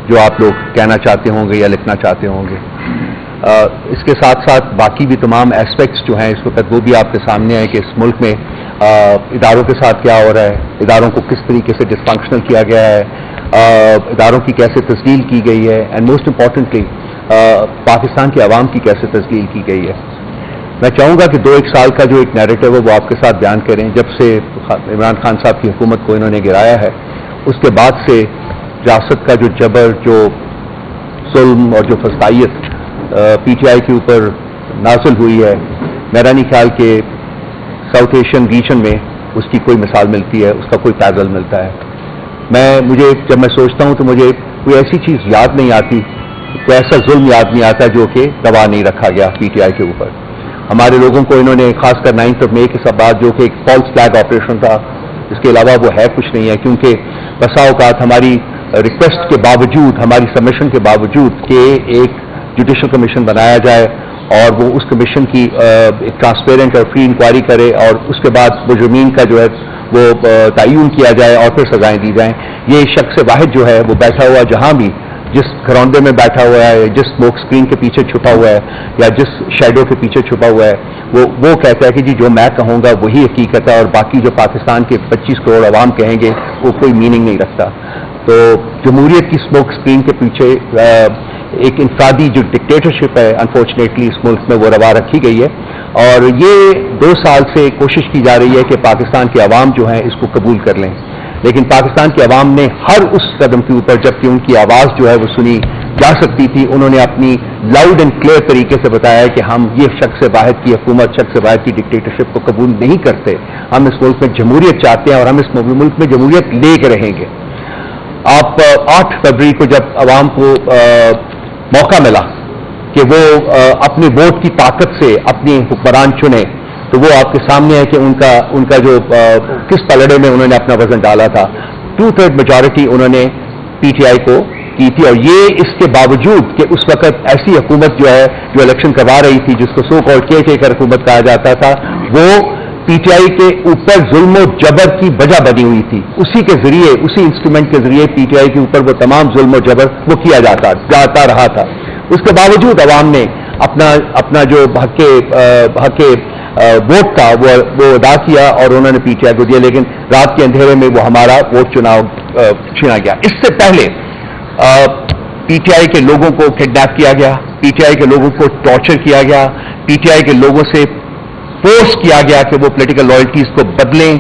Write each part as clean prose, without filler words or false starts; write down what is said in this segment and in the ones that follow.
جو آپ لوگ کہنا چاہتے ہوں گے یا لکھنا چاہتے ہوں گے. اس کے ساتھ ساتھ باقی بھی تمام ایسپیکٹس جو ہیں اس وقت وہ بھی آپ کے سامنے ہیں کہ اس ملک میں اداروں کے ساتھ کیا ہو رہا ہے، اداروں کو کس طریقے سے ڈسفنکشنل کیا گیا ہے، اداروں کی کیسے تذلیل کی گئی ہے، اینڈ موسٹ امپورٹنٹلی پاکستان کی عوام کی کیسے تذلیل کی گئی ہے. میں چاہوں گا کہ 2-1 سال کا جو ایک نیریٹو ہے وہ آپ کے ساتھ بیان کریں. جب سے عمران خان صاحب کی حکومت کو انہوں نے گرایا ہے اس کے بعد سے ریاست کا جو جبر، جو ظلم اور جو فسادیت پی ٹی آئی کے اوپر نازل ہوئی ہے، میرا نہیں خیال کہ ساؤتھ ایشین ریجن میں اس کی کوئی مثال ملتی ہے، اس کا کوئی پیدل ملتا ہے. مجھے جب میں سوچتا ہوں تو مجھے کوئی ایسی چیز یاد نہیں آتی، کوئی ایسا ظلم یاد نہیں آتا جو کہ دبا نہیں رکھا گیا پی ٹی آئی کے اوپر. ہمارے لوگوں کو انہوں نے خاص کر 9 مئی کے بعد جو کہ ایک فالس فلیگ آپریشن تھا، اس کے علاوہ وہ ہے کچھ نہیں ہے، کیونکہ بسا اوقات ہماری ریکویسٹ کے باوجود، ہماری سبمیشن کے باوجود کہ ایک جوڈیشل کمیشن بنایا جائے اور وہ اس کمیشن کی ایک ٹرانسپیرنٹ اور فری انکوائری کرے اور اس کے بعد مجرمین کا جو ہے وہ تعین کیا جائے اور پھر سزائیں دی جائیں. یہ شخص واحد جو ہے وہ بیٹھا ہوا جہاں بھی جس گھروندے میں بیٹھا ہوا ہے، جس اسموک اسکرین کے پیچھے چھپا ہوا ہے یا جس شیڈو کے پیچھے چھپا ہوا ہے، وہ کہتا ہے کہ جی جو میں کہوں گا وہی حقیقت ہے اور باقی جو پاکستان کے 25 کروڑ عوام کہیں گے وہ کوئی میننگ نہیں رکھتا. تو جمہوریت کی اسموک اسکرین کے پیچھے ایک انفرادی جو ڈکٹیٹرشپ ہے انفارچونیٹلی اس ملک میں وہ روا رکھی گئی ہے، اور یہ 2 سال سے کوشش کی جا رہی ہے کہ پاکستان کے عوام جو ہیں اس کو قبول کر لیں. لیکن پاکستان کے عوام نے ہر اس قدم کے اوپر جبکہ ان کی آواز جو ہے وہ سنی جا سکتی تھی، انہوں نے اپنی لاؤڈ اینڈ کلیئر طریقے سے بتایا ہے کہ ہم یہ شخص واحد کی حکومت، شخص واحد کی ڈکٹیٹرشپ کو قبول نہیں کرتے. ہم اس ملک میں جمہوریت چاہتے ہیں اور ہم اس ملک میں جمہوریت لے کے رہیں گے. آپ 8 فروری کو جب عوام کو موقع ملا کہ وہ اپنے ووٹ کی طاقت سے اپنی حکمران چنے، تو وہ آپ کے سامنے ہے کہ ان کا جو کس پلڑے میں انہوں نے اپنا وزن ڈالا تھا. 2/3 میجورٹی انہوں نے پی ٹی آئی کو کی تھی، اور یہ اس کے باوجود کہ اس وقت ایسی حکومت جو ہے جو الیکشن کروا رہی تھی جس کو سو کالڈ کے کر حکومت کہا جاتا تھا، وہ پی ٹی آئی کے اوپر ظلم و جبر کی وجہ بنی ہوئی تھی. اسی کے ذریعے، اسی انسٹرومنٹ کے ذریعے پی ٹی آئی کے اوپر وہ تمام ظلم و جبر وہ کیا جاتا رہا تھا. اس کے باوجود عوام نے اپنا جو حق ووٹ تھا وہ ادا کیا اور انہوں نے پی ٹی آئی کو دیا، لیکن رات کے اندھیرے میں وہ ہمارا ووٹ چھینا گیا. اس سے پہلے پی ٹی آئی کے لوگوں کو کڈنیپ کیا گیا، پی ٹی آئی کے لوگوں کو ٹارچر کیا گیا، پی ٹی آئی کے لوگوں سے فورس کیا گیا کہ وہ پولیٹیکل لائلٹیز کو بدلیں،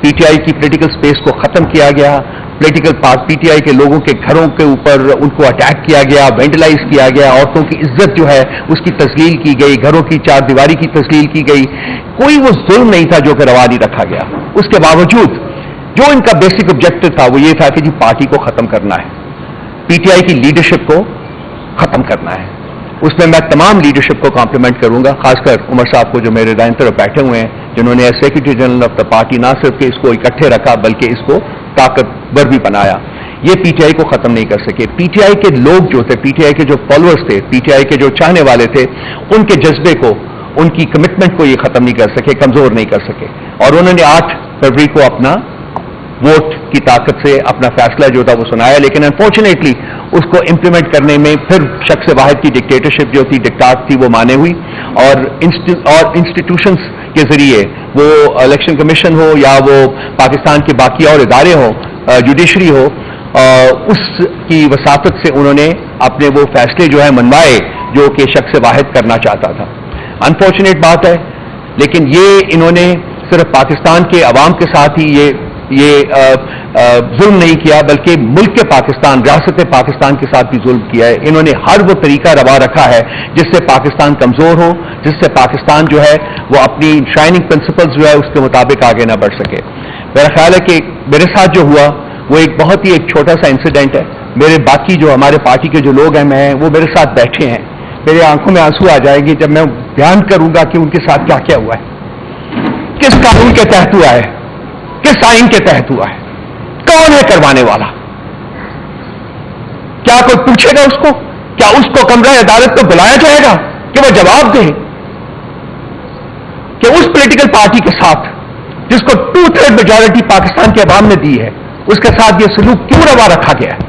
پی ٹی آئی کی پولیٹیکل سپیس کو ختم کیا گیا، پی ٹی آئی کے لوگوں کے گھروں کے اوپر ان کو اٹیک کیا گیا، وینڈلائز کیا گیا، عورتوں کی عزت جو ہے اس کی تذلیل کی گئی، گھروں کی 4 دیواری کی تذلیل کی گئی. کوئی وہ ظلم نہیں تھا جو کہ روا نہیں رکھا گیا. اس کے باوجود جو ان کا بیسک آبجیکٹو تھا وہ یہ تھا کہ جی پارٹی کو ختم کرنا ہے، پی ٹی آئی کی لیڈرشپ کو ختم کرنا ہے. اس میں میں تمام لیڈرشپ کو کمپلیمنٹ کروں گا، خاص کر عمر صاحب کو جو میرے دائیں طرف بیٹھے ہوئے ہیں، جنہوں نے secretary general of the party نہ صرف کہ اس کو اکٹھے رکھا بلکہ اس کو طاقتور بھی بنایا. یہ پی ٹی آئی کو ختم نہیں کر سکے. پی ٹی آئی کے لوگ جو تھے، پی ٹی آئی کے جو فالوورز تھے، پی ٹی آئی کے جو چاہنے والے تھے، ان کے جذبے کو، ان کی کمٹمنٹ کو یہ ختم نہیں کر سکے، کمزور نہیں کر سکے. اور انہوں نے 8 فروری کو اپنا ووٹ کی طاقت سے اپنا فیصلہ جو تھا وہ سنایا، لیکن انفارچونیٹلی اس کو امپلیمنٹ کرنے میں پھر شخص واحد کی ڈکٹیٹرشپ جو تھی، ڈکٹات تھی، وہ مانے ہوئی. اور انسٹیٹیوشنس کے ذریعے وہ الیکشن کمیشن ہو یا وہ پاکستان کے باقی اور ادارے ہوں، جوڈیشری ہو، اس کی وساطت سے انہوں نے اپنے وہ فیصلے جو ہے منوائے جو کہ شخص واحد کرنا چاہتا تھا. انفارچونیٹ بات ہے، لیکن یہ انہوں نے صرف پاکستان کے عوام کے ساتھ ہی یہ ظلم نہیں کیا، بلکہ ملک پاکستان، ریاست پاکستان کے ساتھ بھی ظلم کیا ہے. انہوں نے ہر وہ طریقہ روا رکھا ہے جس سے پاکستان کمزور ہو، جس سے پاکستان جو ہے وہ اپنی شائننگ پرنسپلز جو ہے اس کے مطابق آگے نہ بڑھ سکے. میرا خیال ہے کہ میرے ساتھ جو ہوا وہ بہت ہی ایک چھوٹا سا انسیڈنٹ ہے. میرے باقی جو ہمارے پارٹی کے جو لوگ ہیں وہ میرے ساتھ بیٹھے ہیں، میرے آنکھوں میں آنسو آ جائیں گے جب میں بیان کروں گا کہ ان کے ساتھ کیا کیا ہوا ہے، کس قانون کے تحت ہوا ہے، کس آئین کے تحت ہوا ہے، کون ہے کروانے والا. کیا کوئی پوچھے گا اس کو؟ کیا اس کو کمرہ عدالت کو بلایا جائے گا کہ وہ جواب دے کہ اس پولیٹیکل پارٹی کے ساتھ جس کو 2/3 میجورٹی پاکستان کے عوام نے دی ہے، اس کے ساتھ یہ سلوک کیوں روا رکھا گیا ہے؟